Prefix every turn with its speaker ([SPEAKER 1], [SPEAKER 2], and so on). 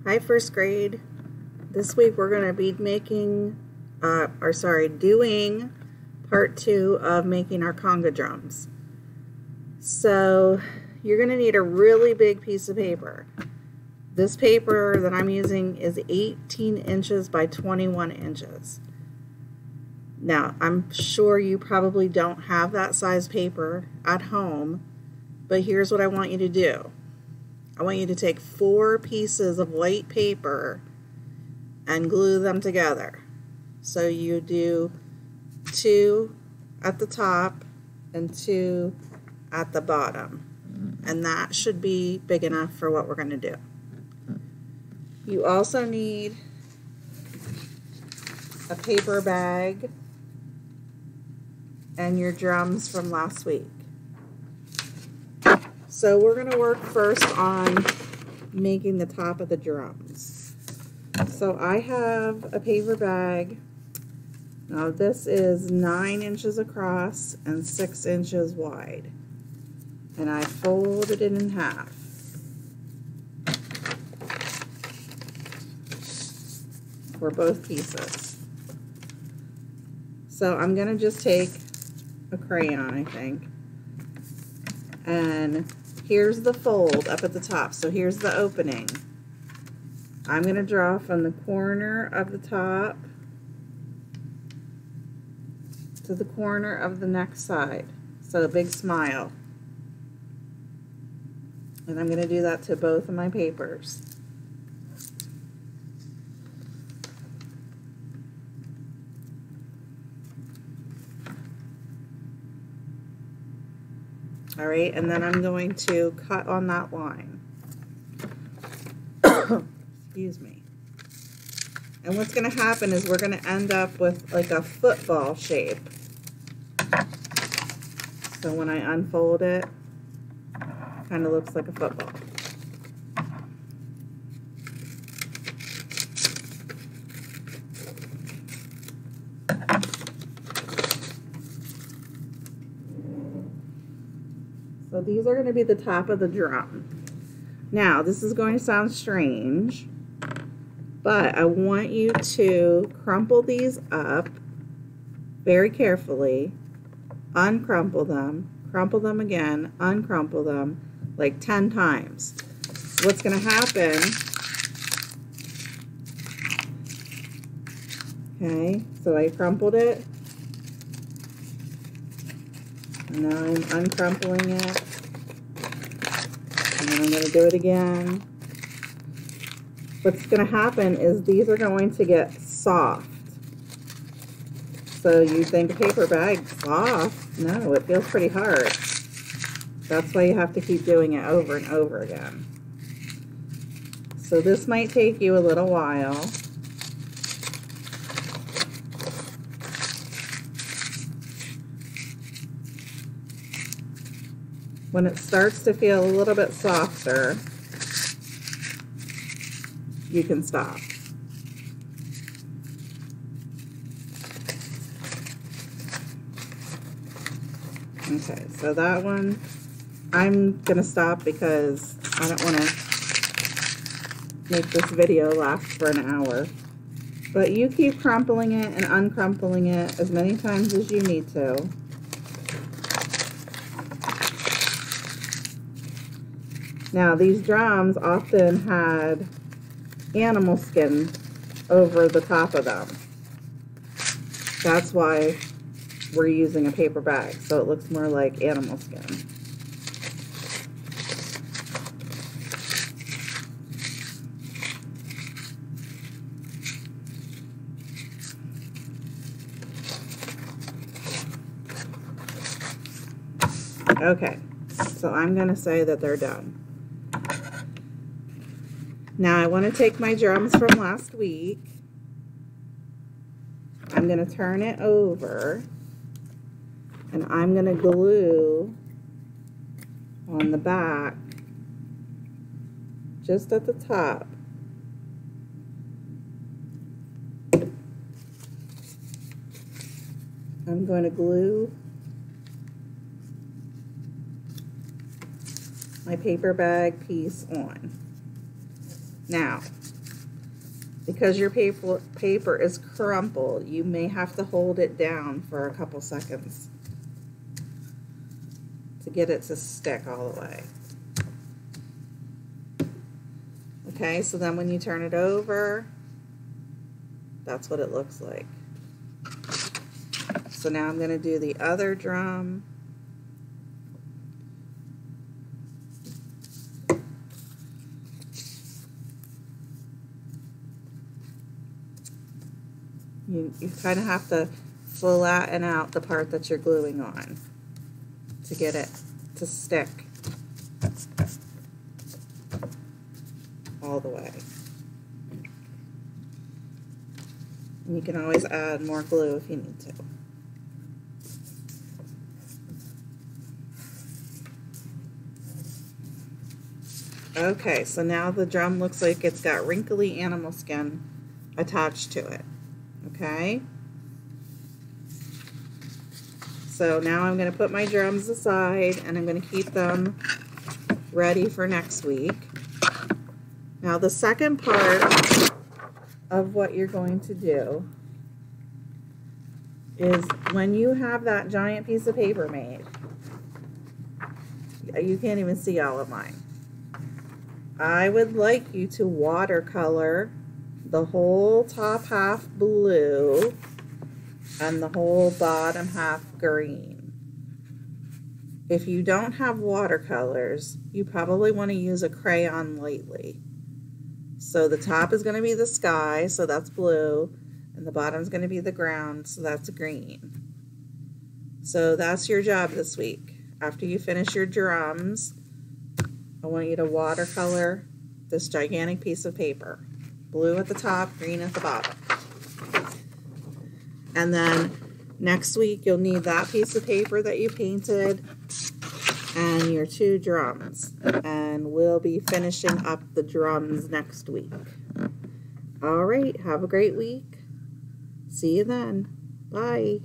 [SPEAKER 1] Hi, first grade. This week we're going to be doing part 2 of making our conga drums. So you're going to need a really big piece of paper. This paper that I'm using is 18 inches by 21 inches. Now, I'm sure you probably don't have that size paper at home, but here's what I want you to do. I want you to take 4 pieces of white paper and glue them together. So you do 2 at the top and 2 at the bottom. And that should be big enough for what we're going to do. You also need a paper bag and your drums from last week. So we're going to work first on making the top of the drums. So I have a paper bag. Now this is 9 inches across and 6 inches wide. And I folded it in half. For both pieces. So I'm going to just take a crayon, I think. And here's the fold up at the top. So here's the opening. I'm going to draw from the corner of the top to the corner of the next side. So a big smile. And I'm going to do that to both of my papers. All right, and then I'm going to cut on that line. Excuse me. And what's going to happen is we're going to end up with like a football shape. So when I unfold it, it kind of looks like a football. So these are going to be the top of the drum. Now, this is going to sound strange, but I want you to crumple these up very carefully, uncrumple them, crumple them again, uncrumple them, like 10 times. What's going to happen, okay, so I crumpled it. And now I'm uncrumpling it. And then I'm going to do it again. What's going to happen is these are going to get soft. So you think a paper bag's soft? No, it feels pretty hard. That's why you have to keep doing it over and over again. So this might take you a little while. When it starts to feel a little bit softer, you can stop. Okay, so that one, I'm going to stop because I don't want to make this video last for an hour. But you keep crumpling it and uncrumpling it as many times as you need to. Now, these drums often had animal skin over the top of them. That's why we're using a paper bag, so it looks more like animal skin. Okay, so I'm going to say that they're done. Now I want to take my drums from last week. I'm going to turn it over and I'm going to glue on the back just at the top. I'm going to glue my paper bag piece on. Now, because your paper is crumpled, you may have to hold it down for a couple seconds to get it to stick all the way. Okay, so then when you turn it over, that's what it looks like. So now I'm going to do the other drum. You kind of have to flatten out the part that you're gluing on to get it to stick all the way. And you can always add more glue if you need to. Okay, so now the drum looks like it's got wrinkly animal skin attached to it. Okay? So now I'm going to put my drums aside and I'm going to keep them ready for next week. Now the second part of what you're going to do is when you have that giant piece of paper made, you can't even see all of mine. I would like you to watercolor the whole top half blue and the whole bottom half green. If you don't have watercolors, you probably want to use a crayon lightly. So the top is going to be the sky, so that's blue, and the bottom is going to be the ground, so that's green. So that's your job this week. After you finish your drums, I want you to watercolor this gigantic piece of paper. Blue at the top, green at the bottom. And then next week you'll need that piece of paper that you painted and your 2 drums. And we'll be finishing up the drums next week. All right, have a great week. See you then. Bye.